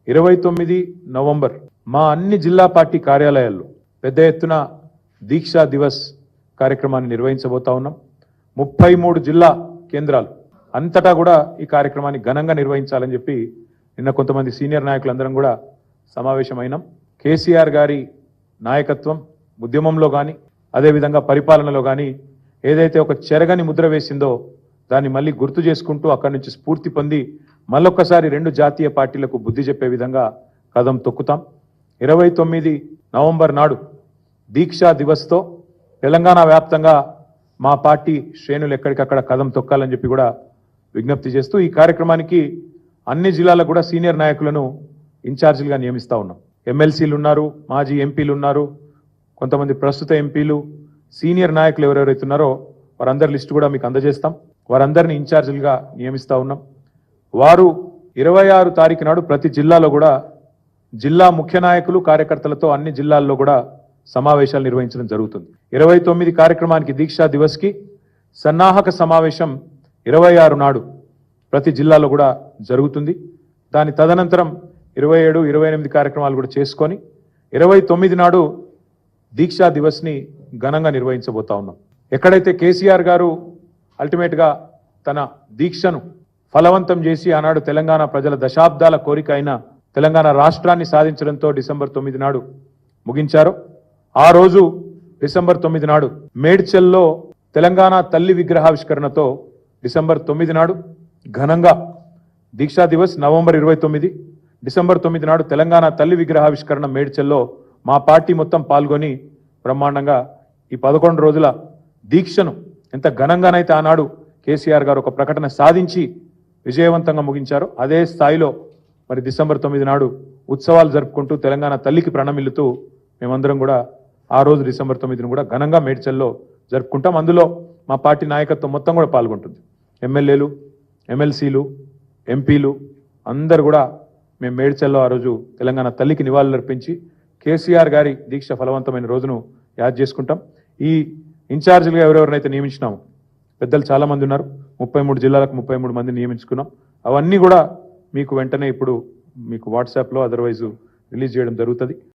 29 November మా అన్ని జిల్లా పార్టీ కార్యాలయాల్లో పెద్ద ఎత్తున దీక్షా దివస్ కార్యక్రమాన్ని నిర్వహించబోతా ఉన్నాం. 33 జిల్లా కేంద్రాలు అంతటా కూడా ఈ కార్యక్రమాన్ని ఘనంగా నిర్వహించాలని చెప్పి నిన్న కొంతమంది సీనియర్ నాయకులందరం కూడా సమావేశమైనాం. కేసీఆర్ గారి నాయకత్వం ఉద్యమంలో కానీ అదేవిధంగా పరిపాలనలో కానీ ఏదైతే ఒక చెరగని ముద్ర వేసిందో దాన్ని మళ్ళీ గుర్తు చేసుకుంటూ అక్కడి నుంచి స్ఫూర్తి పొంది మళ్ళొక్కసారి 2 జాతీయ పార్టీలకు బుద్ధి చెప్పే విధంగా కదం తొక్కుతాం. 29 నవంబర్ నాడు దీక్షా దివస్తో తెలంగాణ వ్యాప్తంగా మా పార్టీ శ్రేణులు ఎక్కడికక్కడ కదం తొక్కాలని చెప్పి కూడా విజ్ఞప్తి చేస్తూ ఈ కార్యక్రమానికి అన్ని జిల్లాలకు కూడా సీనియర్ నాయకులను ఇన్ఛార్జీలుగా నియమిస్తా ఉన్నాం. ఎమ్మెల్సీలు ఉన్నారు, మాజీ ఎంపీలు ఉన్నారు, కొంతమంది ప్రస్తుత ఎంపీలు, సీనియర్ నాయకులు ఎవరెవరైతే ఉన్నారో వారందరి లిస్టు కూడా మీకు అందజేస్తాం. వారందరినీ ఇన్ఛార్జీలుగా నియమిస్తా ఉన్నాం. వారు 26 తారీఖు నాడు ప్రతి జిల్లాలో కూడా జిల్లా ముఖ్య నాయకులు కార్యకర్తలతో అన్ని జిల్లాల్లో కూడా సమావేశాలు నిర్వహించడం జరుగుతుంది. 29 కార్యక్రమానికి దీక్షా దివస్కి సన్నాహక సమావేశం 26 నాడు ప్రతి జిల్లాలో కూడా జరుగుతుంది. దాని తదనంతరం 27, 28 కార్యక్రమాలు కూడా చేసుకొని 29 నాడు దీక్షా దివస్ని ఘనంగా నిర్వహించబోతా ఉన్నాం. ఎక్కడైతే కేసీఆర్ గారు అల్టిమేట్గా తన దీక్షను ఫలవంతం చేసి ఆనాడు తెలంగాణ ప్రజల దశాబ్దాల కోరిక అయిన తెలంగాణ రాష్ట్రాన్ని సాధించడంతో డిసెంబర్ 9 నాడు ముగించారు. ఆ రోజు డిసెంబర్ 9 నాడు మేడ్చల్లో తెలంగాణ తల్లి విగ్రహావిష్కరణతో డిసెంబర్ 9 నాడు ఘనంగా దీక్షా దివస్ నవంబర్ 29, డిసెంబర్ 9 నాడు తెలంగాణ తల్లి విగ్రహావిష్కరణ మేడ్చల్లో మా పార్టీ మొత్తం పాల్గొని బ్రహ్మాండంగా ఈ 11 రోజుల దీక్షను ఎంత ఘనంగానైతే ఆనాడు కేసీఆర్ గారు ఒక ప్రకటన సాధించి విజయవంతంగా ముగించారో అదే స్థాయిలో మరి డిసెంబర్ 9 నాడు ఉత్సవాలు జరుపుకుంటూ తెలంగాణ తల్లికి ప్రణమిల్లుతూ మేమందరం కూడా ఆ రోజు డిసెంబర్ 9ను కూడా ఘనంగా మేడ్చల్లో జరుపుకుంటాం. అందులో మా పార్టీ నాయకత్వం మొత్తం కూడా పాల్గొంటుంది. ఎమ్మెల్యేలు, ఎమ్మెల్సీలు, ఎంపీలు అందరు కూడా మేము మేడ్చల్లో ఆ రోజు తెలంగాణ తల్లికి నివాళులర్పించి కేసీఆర్ గారి దీక్ష ఫలవంతమైన రోజును యాద్ చేసుకుంటాం. ఈ ఇన్ఛార్జీలుగా ఎవరెవరినైతే నియమించినామో పెద్దలు చాలా మంది ఉన్నారు. 33 జిల్లాలకు 33 మందిని నియమించుకున్నాం. అవన్నీ కూడా మీకు వెంటనే ఇప్పుడు మీకు వాట్సాప్లో అదర్వైజ్ రిలీజ్ చేయడం జరుగుతుంది.